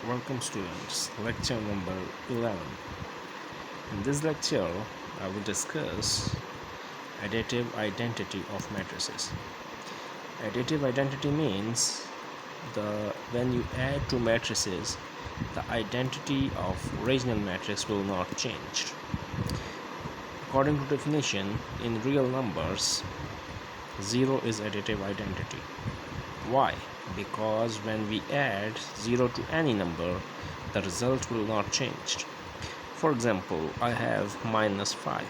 Welcome students, lecture number 11. In this lecture, I will discuss additive identity of matrices. Additive identity means when you add two matrices, the identity of original matrix will not change. According to definition, in real numbers, 0 is additive identity. Why? Because when we add 0 to any number, the result will not change. For example, I have minus 5,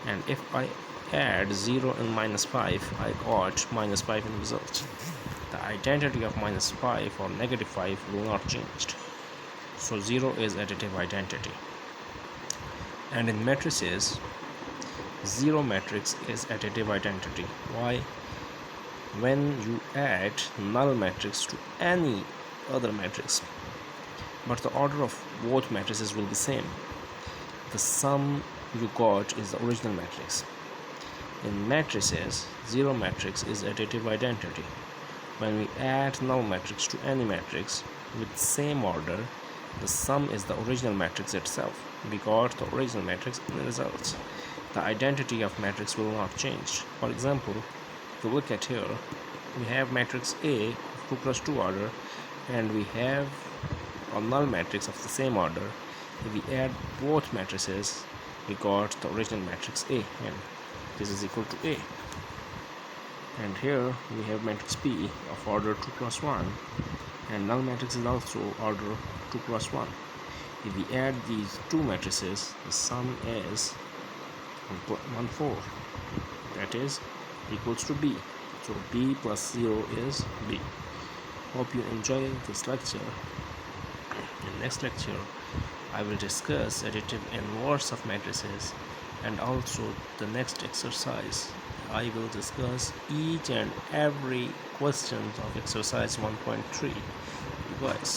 and if I add 0 and minus 5, I got minus 5 in result. The identity of minus 5 or negative 5 will not change. So 0 is additive identity. And in matrices, 0 matrix is additive identity. Why? When you add null matrix to any other matrix, but the order of both matrices will be same, the sum you got is the original matrix. In matrices, 0 matrix is additive identity. When we add null matrix to any matrix with same order, the sum is the original matrix itself. We got the original matrix in the results. The identity of matrix will not change. For example, if you look at here, we have matrix A of 2 plus 2 order, and we have a null matrix of the same order. If we add both matrices, we got the original matrix A, and this is equal to A. And here we have matrix P of order 2 plus 1, and null matrix is also order 2 plus 1. If we add these two matrices, the sum is 1 4, that is equals to B. So B plus 0 is B. Hope you enjoy this lecture. In next lecture, I will discuss additive inverse of matrices, and also the next exercise I will discuss each and every question of exercise 1.3. You guys